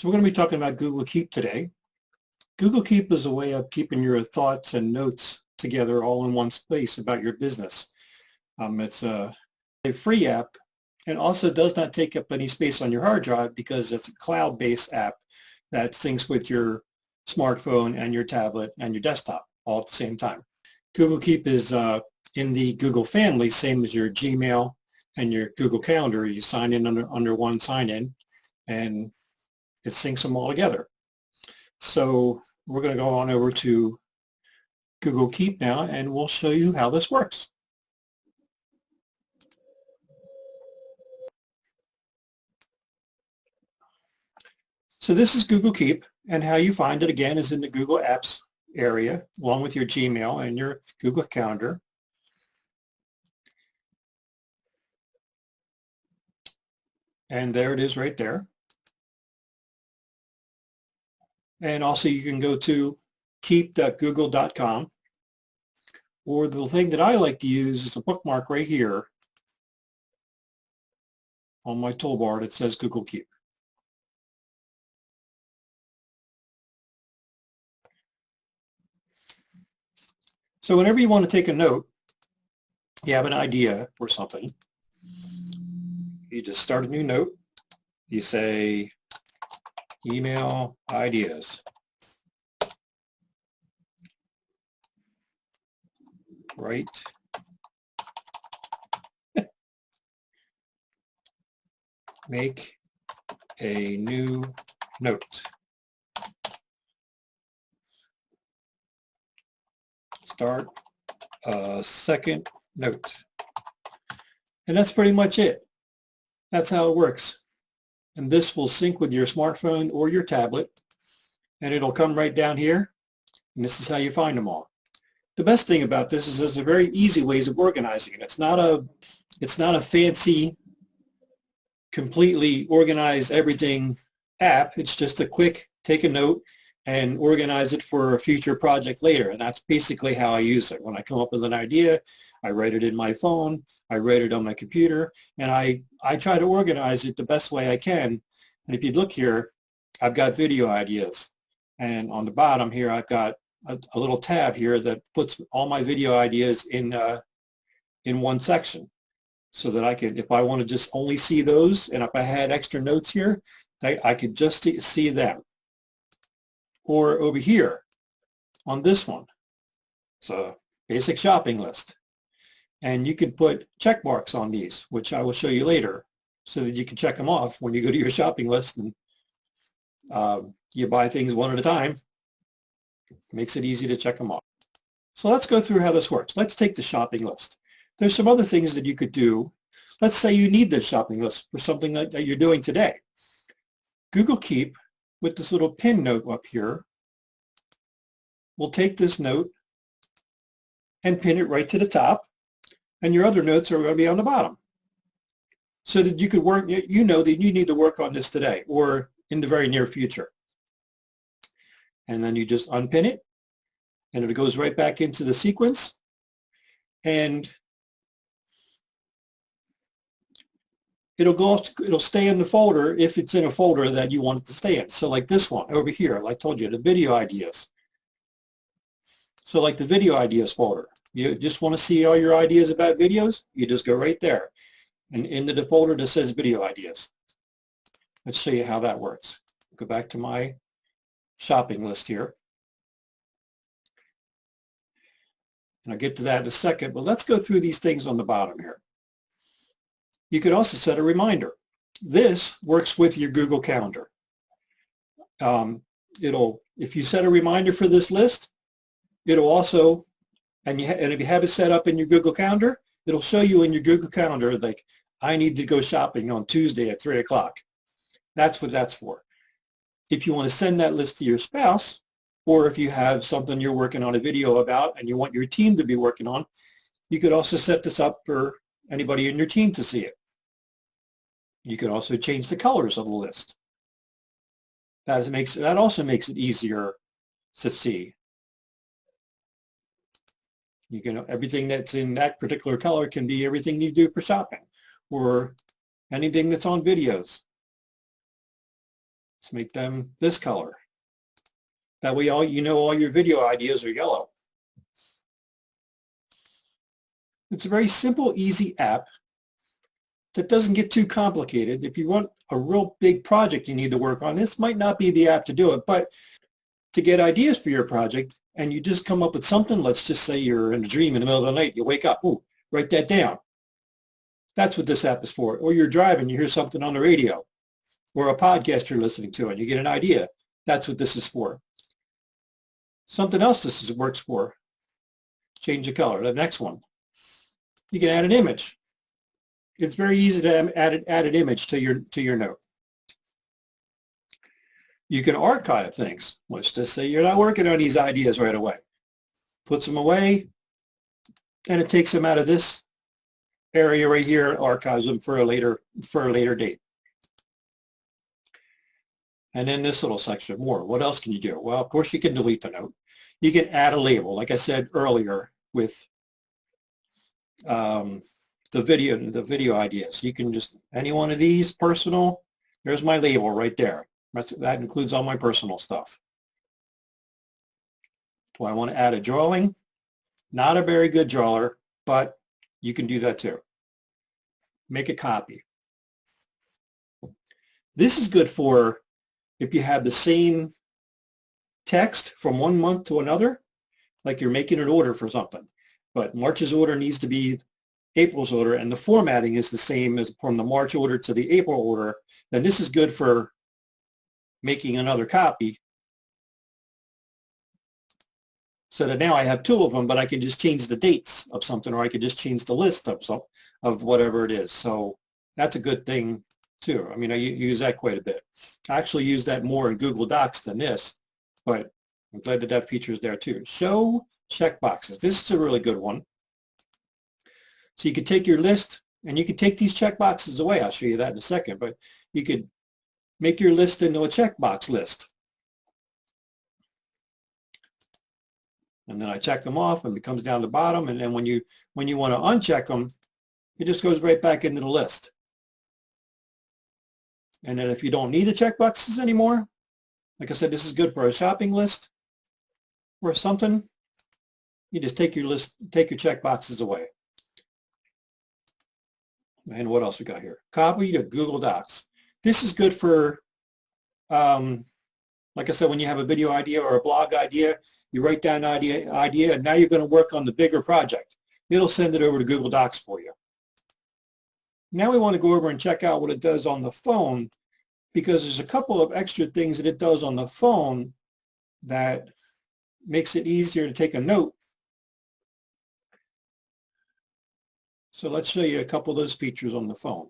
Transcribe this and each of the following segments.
So we're going to be talking about Google Keep today. Google Keep is a way of keeping your thoughts and notes together all in one space about your business. It's a free app and also does not take up any space on your hard drive because it's a cloud-based app that syncs with your smartphone and your tablet and your desktop all at the same time. Google Keep is in the Google family, same as your Gmail and your Google Calendar. You sign in under one sign-in and it syncs them all together. So we're going to go on over to Google Keep now and we'll show you how this works. So this is Google Keep, and how you find it again is in the Google Apps area along with your Gmail and your Google Calendar. And there it is right there. And also you can go to keep.google.com, or the thing that I like to use is a bookmark right here on my toolbar that says Google Keep. So whenever you want to take a note, you have an idea for something, you just start a new note. You say email ideas. Right. Make a new note. Start a second note. And that's pretty much it. That's how it works. And this will sync with your smartphone or your tablet, and it'll come right down here, and this is how you find them all. The best thing about this is there's a very easy ways of organizing it. It's not a fancy, completely organize everything app. It's just a quick take a note and organize it for a future project later. And that's basically how I use it. When I come up with an idea, I write it in my phone, I write it on my computer, and I try to organize it the best way I can. And if you look here, I've got video ideas. And on the bottom here, I've got a little tab here that puts all my video ideas in one section, so that I could, if I want to just only see those, and if I had extra notes here, I could just see them. Or over here on this one, it's a basic shopping list. And you could put check marks on these, which I will show you later, so that you can check them off when you go to your shopping list and you buy things one at a time. Makes it easy to check them off. So let's go through how this works. Let's take the shopping list. There's some other things that you could do. Let's say you need this shopping list for something that you're doing today. Google Keep, with this little pin note up here, we'll take this note and pin it right to the top, and your other notes are going to be on the bottom. So that you could work, you know that you need to work on this today or in the very near future. And then you just unpin it, and it goes right back into the sequence, and it'll stay in the folder if it's in a folder that you want it to stay in. So like this one over here, like I told you, the video ideas. So like the video ideas folder, you just want to see all your ideas about videos, you just go right there and into the folder that says video ideas. Let's show you how that works. Go back to my shopping list here. And I'll get to that in a second, but let's go through these things on the bottom here. You could also set a reminder. This works with your Google Calendar. If you set a reminder for this list, it'll also, and if you have it set up in your Google Calendar, it'll show you in your Google Calendar, like, I need to go shopping on Tuesday at 3 o'clock. That's what that's for. If you want to send that list to your spouse, or if you have something you're working on a video about and you want your team to be working on, you could also set this up for anybody in your team to see it. You can also change the colors of the list. That also makes it easier to see. You can, everything that's in that particular color can be everything you do for shopping, or anything that's on videos. Let's make them this color. That way all your video ideas are yellow. It's a very simple, easy app that doesn't get too complicated. If you want a real big project you need to work on, this might not be the app to do it, but to get ideas for your project and you just come up with something, let's just say you're in a dream in the middle of the night, you wake up, ooh, write that down. That's what this app is for. Or you're driving, you hear something on the radio or a podcast you're listening to and you get an idea. That's what this is for. Something else works for. Change the color. The next one. You can add an image. It's very easy to add an image to your note. You can archive things. Let's just say you're not working on these ideas right away. Puts them away, and it takes them out of this area right here, archives them for a later date. And then this little section more. What else can you do? Well, of course, you can delete the note. You can add a label, like I said earlier, with the video ideas. You can just, any one of these personal, there's my label right there. That includes all my personal stuff. Do I want to add a drawing? Not a very good drawer, but you can do that too. Make a copy. This is good for if you have the same text from one month to another, like you're making an order for something, but March's order needs to be April's order and the formatting is the same as from the March order to the April order, then this is good for making another copy. So that now I have two of them, but I can just change the dates of something, or I could just change the list of whatever it is. So that's a good thing too. I mean, I use that quite a bit. I actually use that more in Google Docs than this, but I'm glad that feature is there too. Show checkboxes. This is a really good one. So you could take your list and you could take these checkboxes away. I'll show you that in a second, but you could make your list into a checkbox list. And then I check them off and it comes down the bottom. And then when you want to uncheck them, it just goes right back into the list. And then if you don't need the checkboxes anymore, like I said, this is good for a shopping list or something. You just take your checkboxes away. And what else we got here? Copy to Google Docs. This is good for, like I said, when you have a video idea or a blog idea, you write down an idea, and now you're going to work on the bigger project. It'll send it over to Google Docs for you. Now we want to go over and check out what it does on the phone, because there's a couple of extra things that it does on the phone that makes it easier to take a note. So let's show you a couple of those features on the phone.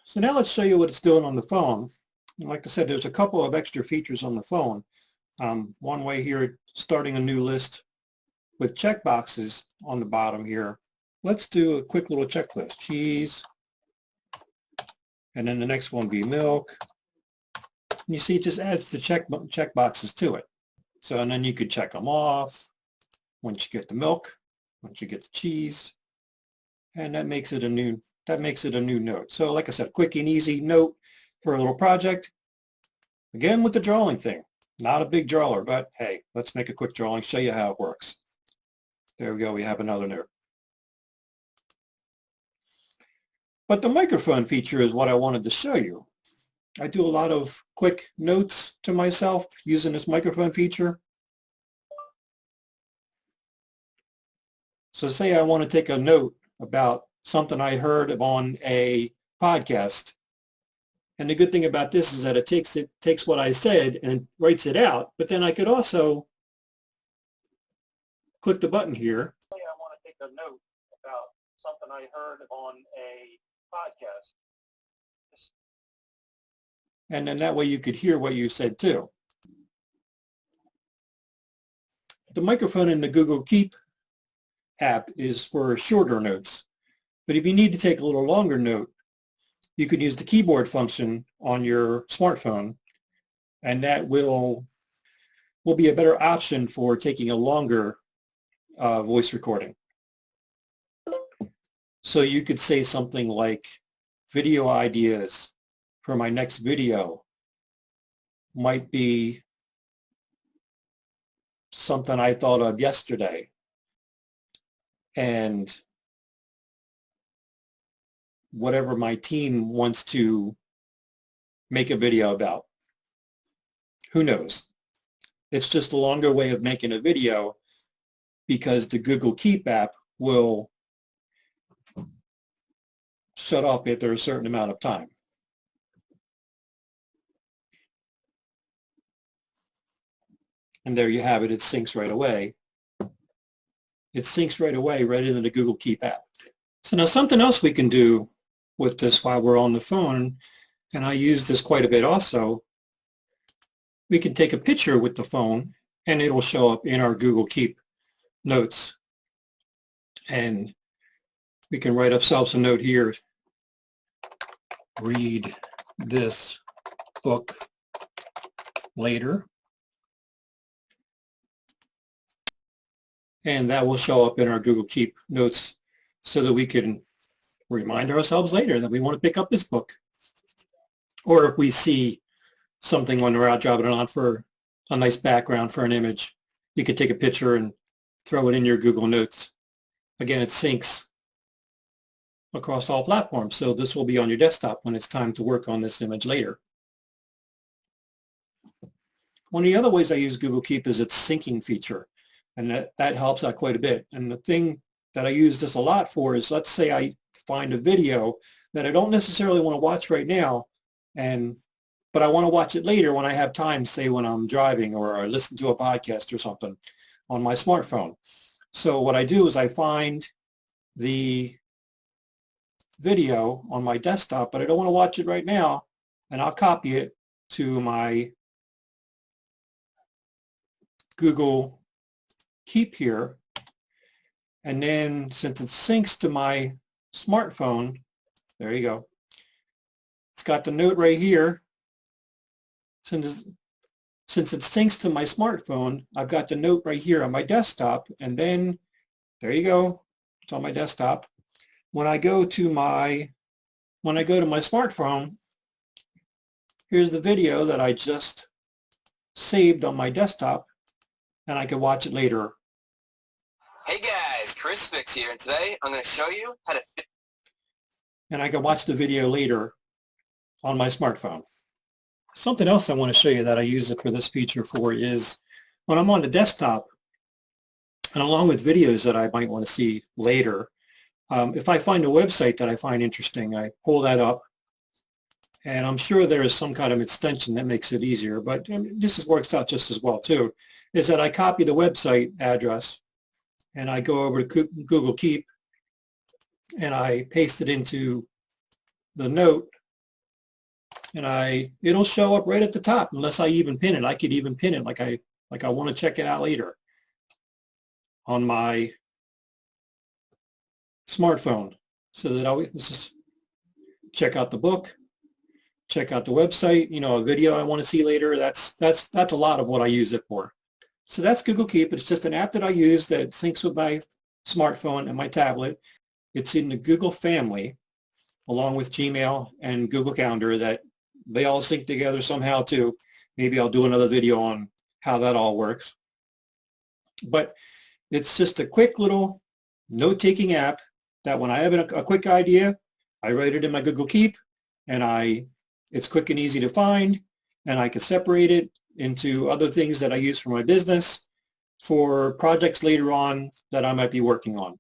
So now let's show you what it's doing on the phone. Like I said, there's a couple of extra features on the phone. One way here, starting a new list with checkboxes on the bottom here. Let's do a quick little checklist. Cheese, and then the next one be milk. And you see, it just adds the checkboxes to it. So, and then you could check them off once you get the milk, once you get the cheese, and that makes it a new note. So like I said, quick and easy note for a little project. Again, with the drawing thing, not a big drawer, but hey, let's make a quick drawing, show you how it works. There we go, we have another note. But the microphone feature is what I wanted to show you. I do a lot of quick notes to myself using this microphone feature. So say I want to take a note about something I heard on a podcast. And the good thing about this is that it takes what I said and writes it out, but then I could also click the button here. Say I want to take a note about something I heard on a podcast. And then that way you could hear what you said too. The microphone in the Google Keep app is for shorter notes. But if you need to take a little longer note, you could use the keyboard function on your smartphone, and that will be a better option for taking a longer voice recording. So you could say something like, video ideas for my next video might be something I thought of yesterday, and whatever my team wants to make a video about. Who knows? It's just a longer way of making a video because the Google Keep app will shut off after a certain amount of time. And there you have it. It syncs right away. It syncs right away right into the Google Keep app. So now something else we can do with this while we're on the phone, and I use this quite a bit also, we can take a picture with the phone and it'll show up in our Google Keep notes. And we can write ourselves a note here. Read this book later. And that will show up in our Google Keep notes so that we can remind ourselves later that we want to pick up this book. Or if we see something when we're out driving around for a nice background for an image, you could take a picture and throw it in your Google Notes. Again, it syncs across all platforms, so this will be on your desktop when it's time to work on this image later. One of the other ways I use Google Keep is its syncing feature, and that helps out quite a bit. And the thing that I use this a lot for is, let's say I find a video that I don't necessarily want to watch right now, but I want to watch it later when I have time, say when I'm driving or I listen to a podcast or something on my smartphone. So what I do is I find the video on my desktop, but I don't want to watch it right now, and I'll copy it to my Google Keep here. And then since it syncs to my smartphone, there you go. It's got the note right here. Since it syncs to my smartphone, I've got the note right here on my desktop, and then there you go. It's on my desktop. When I go to my smartphone, here's the video that I just saved on my desktop, and I can watch it later. Hey guys, Chris Fix here, and today I'm going to show you how to and I can watch the video later on my smartphone. Something else I want to show you that I use it for this feature for is when I'm on the desktop, and along with videos that I might want to see later, if I find a website that I find interesting, I pull that up, and I'm sure there is some kind of extension that makes it easier, but this works out just as well too, is that I copy the website address and I go over to Google Keep and I paste it into the note, and it'll show up right at the top unless I even pin it. I could even pin it like I want to check it out later on my smartphone, so that always just check out the book, check out the website, a video I want to see later. That's a lot of what I use it for. So that's Google Keep. It's just an app that I use that syncs with my smartphone and my tablet. It's in the Google family, along with Gmail and Google Calendar, that they all sync together somehow too. Maybe I'll do another video on how that all works. But it's just a quick little note-taking app that when I have a quick idea, I write it in my Google Keep, and it's quick and easy to find, and I can separate it into other things that I use for my business, for projects later on that I might be working on.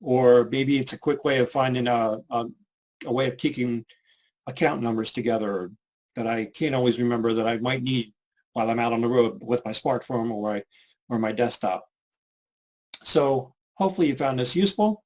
Or maybe it's a quick way of finding a way of keeping account numbers together that I can't always remember that I might need while I'm out on the road with my smartphone or my desktop. So hopefully you found this useful.